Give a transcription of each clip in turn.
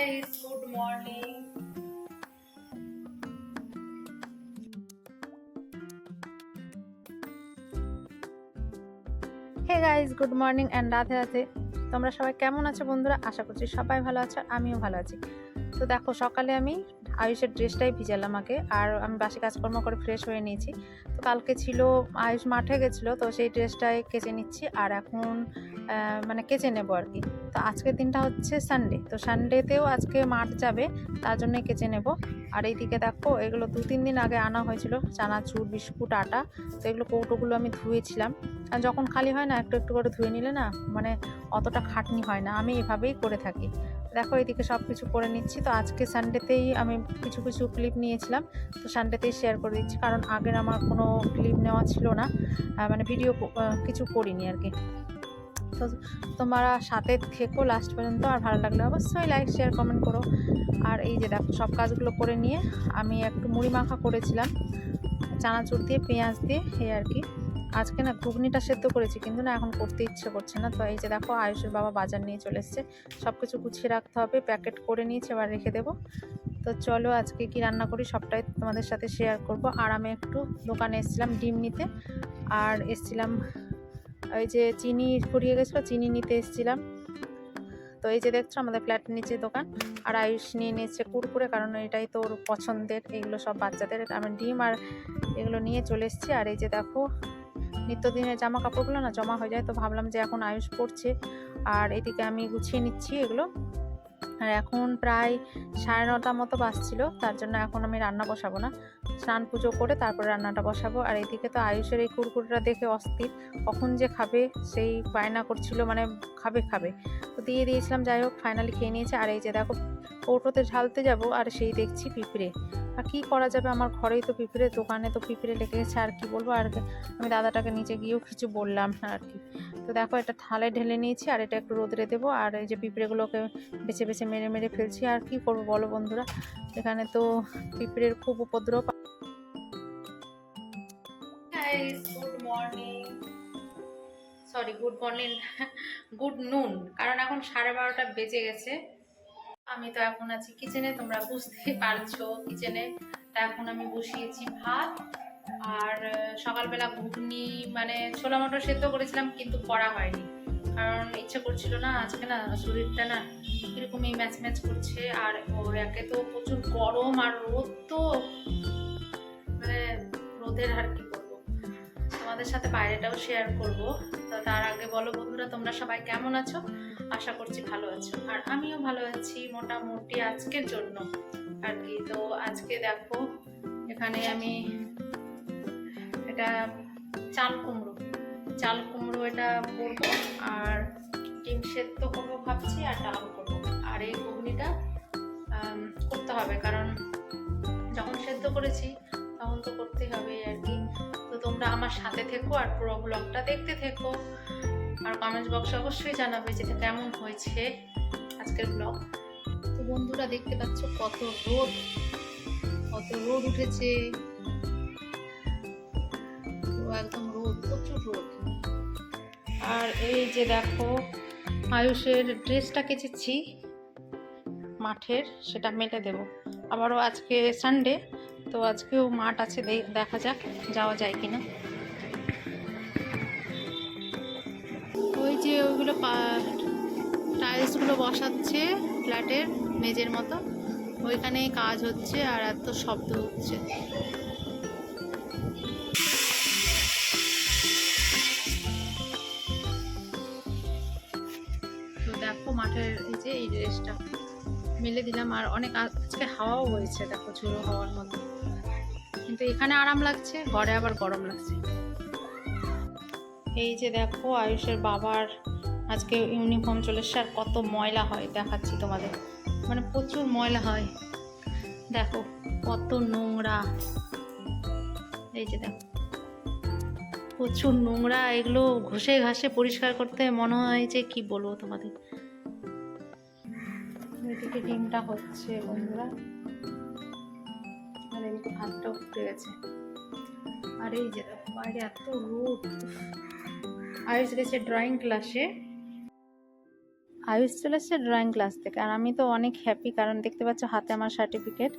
guys, good morning. Hey guys, good morning and Radhe Radhe. তোমরা সবাই কেমন আছো বন্ধুরা? আশা করছি সবাই ভালো আছো, আমিও ভালো আছি। তো দেখো, সকালে আমি আয়ুষের ড্রেসটাই ভিজালাম আগে, আর আমি বাসি কাজকর্ম করে ফ্রেশ হয়ে নিয়েছি। তো কালকে ছিল আয়ুষ মাঠে গেছিলো, তো সেই ড্রেসটাই কেচে নিচ্ছি, আর এখন মানে কেচে নেবো আর কি। তো আজকের দিনটা হচ্ছে সানডে, তো সানডেতেও আজকে মাঠ যাবে, তার জন্যই কেচে নেব। আর এইদিকে দেখো, এগুলো 2-3 দিন আগে আনা হয়েছিল, চানাচুর, বিস্কুট, আটা। তো এগুলো কৌটোগুলো আমি ধুয়েছিলাম, আর যখন খালি হয় না, একটু একটু করে ধুয়ে নিলে না মানে অতটা খাটনি হয় না, আমি এভাবেই করে থাকি। দেখো, এদিকে সব কিছু করে নিচ্ছি। তো আজকে সানডেতেই আমি কিছু কিছু ক্লিপ নিয়েছিলাম, তো সানডেতেই শেয়ার করে দিচ্ছি, কারণ আগের আমার কোনো ক্লিপ নেওয়া ছিল না, মানে ভিডিও কিছু করিনি আর কি। তো তোমরা সাথে থেকো লাস্ট পর্যন্ত, আর ভালো লাগলে অবশ্যই লাইক, শেয়ার, কমেন্ট করো। আর এই যে দেখো, সব কাজগুলো করে নিয়ে আমি একটু মুড়ি মাখা করেছিলাম চানাচুর দিয়ে, পেঁয়াজ দিয়ে, এই আর কি। আজকে না ঘুগনিটা সেদ্ধ করেছি, কিন্তু না এখন করতে ইচ্ছে করছে না। তো এই যে দেখো, আয়ুষের বাবা বাজার নিয়ে চলে এসছে, সব কিছু গুছিয়ে রাখতে হবে, প্যাকেট করে নিয়েছে, এবার রেখে দেবো। তো চলো, আজকে কি রান্না করি সবটাই তোমাদের সাথে শেয়ার করব। আর আমি একটু দোকানে এসেছিলাম ডিম নিতে, আর এসেছিলাম ওই যে চিনি ফুরিয়ে গেছিলো, চিনি নিতে এসেছিলাম। তো এই যে দেখছো, আমাদের ফ্ল্যাটের নিচে দোকান। আর আয়ুষ নিয়ে নিয়েছে কুরকুরে, কারণ এটাই তো ওর পছন্দের, এগুলো সব বাচ্চাদের। আমি ডিম আর এগুলো নিয়ে চলে এসেছি। আর এই যে দেখো, নিত্যদিনের জামা কাপড়গুলো না জমা হয়ে যায়, তো ভাবলাম যে এখন আয়ুষ পড়ছে, আর এদিকে আমি গুছিয়ে নিচ্ছি এগুলো। আর এখন প্রায় 9:30 মতো বাজছিল, তার জন্য এখন আমি রান্না বসাবো না, স্নান পুজো করে তারপরে রান্নাটা বসাবো। আর এদিকে তো আয়ুষের এই কুরকুরটা দেখে অস্থির, কখন যে খাবে সেই বায়না করছিল, মানে খাবে খাবে। তো দিয়ে দিয়েছিলাম, যাই হোক ফাইনালি খেয়ে নিয়েছে। আর এই যে দেখো, কৌটোতে ঢালতে যাব, আর সেই দেখছি পিঁপড়ে। আর কী করা যাবে, আমার ঘরেই তো পিঁপড়ে, দোকানে তো পিঁপড়ে লেগে গেছে, আর কি বলবো। আর আমি দাদাটাকে নিচে গিয়েও কিছু বললাম না আর কি। তো দেখো, এটা থালে ঢেলে নিয়েছি, আর এটা একটু রোদরে দেবো। আর এই যে পিঁপড়েগুলোকে বেছে বেছে মেরে মেরে ফেলছি, আর কি করবো বলো বন্ধুরা, এখানে তো পিঁপড়ের খুব উপদ্রব। Good morning, sorry good morning, good নুন, কারণ এখন 12:30 বেজে গেছে। আমি তো এখন আছি কিচেনে, তোমরা বুঝতেই পারছো কিচেনে। তা এখন আমি বসিয়েছি ভাত, আর সকালবেলা ঘুগনি মানে ছোলা মটর সেদ্ধ করেছিলাম, কিন্তু করা হয়নি, কারণ ইচ্ছে করছিল না। আজকে না শরীরটা না এরকমই ম্যাচ ম্যাচ করছে, আর ওর একে তো প্রচুর গরম, আর রোদ তো মানে রোদের আর কি বলবো, তোমাদের সাথে বাইরেটাও শেয়ার করব। তো তার আগে বলো বন্ধুরা, তোমরা সবাই কেমন আছো? আশা করছি ভালো আছো, আর আমিও ভালো আছি মোটামুটি আজকের জন্য আর কি। তো আজকে দেখো, এখানে আমি এটা চাল কুমড়ো এটা করবো, আর ডিম সেদ্ধ করবো ভাবছি, আর ডাল করবো। আর এই ঘুগনিটা করতে হবে, কারণ যখন সেদ্ধ করেছি তখন তো করতেই হবে আর কি। তো তোমরা আমার সাথে থেকো, আর পুরো ব্লগটা দেখতে থেকো, আর কমেন্ট বক্সে অবশ্যই জানাবে যে কেমন হয়েছে আজকের ব্লগ। তো বন্ধুরা, দেখতে পাচ্ছ কত রোদ উঠেছে, একদম রোদ, প্রচুর রোদ। আর এই যে দেখো, আয়ুষের ড্রেসটা কেচেছি মাঠের, সেটা মেলে দেব। আবারও আজকে সানডে, তো আজকেও মাঠ আছে, দেখা যাক যাওয়া যায় কিনা। ওই যে ওইগুলো টাইলসগুলো বসাচ্ছে ফ্ল্যাটের মেঝের মতো, ওইখানে কাজ হচ্ছে, আর এত শব্দ হচ্ছে। তো দেখো, মাঠের এই যে এই ড্রেসটা মেলে দিলাম, আর অনেক আজকে হাওয়াও হয়েছে, দেখো ঝোড়ো হাওয়ার মতো, কিন্তু এখানে আরাম লাগছে, ঘরে আবার গরম লাগছে। এই যে দেখো, আয়ুষের বাবার আজকে ইউনিফর্ম চলে এসছে, আর কত ময়লা হয় দেখাচ্ছি তোমাদের, মানে প্রচুর ময়লা হয়, দেখো কত নোংরা। এই যে দেখো, প্রচুর নোংরা, এগুলো ঘষে ঘাসে পরিষ্কার করতে মনে হয় যে কি বলবো তোমাদের। এদিকে ডিমটা হচ্ছে বন্ধুরা, আর এদিকে ভাতটাও ফুটে গেছে। আর এই যে দেখো, বাইরে এত রোদ। আয়ুষ গেছে ড্রয়িং ক্লাসে, আয়ুষ চলে এসেছে ড্রয়িং ক্লাস থেকে, আর আমি তো অনেক হ্যাপি, কারণ দেখতে পাচ্ছ হাতে আমার সার্টিফিকেট।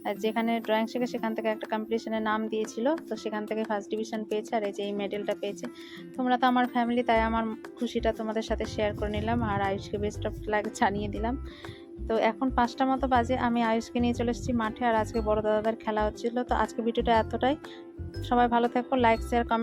আর যেখানে ড্রয়িং শেখে সেখান থেকে একটা কম্পিটিশনে নাম দিয়েছিল, তো সেখান থেকে ফার্স্ট ডিভিশন পেয়েছে, আর এই যে এই মেডেলটা পেয়েছে। তোমরা তো আমার ফ্যামিলি, তাই আমার খুশিটা তোমাদের সাথে শেয়ার করে নিলাম, আর আয়ুষকে বেস্ট অফ লাক জানিয়ে দিলাম। তো এখন 5টা মতো বাজে, আমি আয়ুষকে নিয়ে চলে এসেছি মাঠে, আর আজকে বড় দাদাদের খেলা হচ্ছিল। তো আজকে ভিডিওটা এতটাই, সবাই ভালো থাকো, লাইক শেয়ার কমেন্ট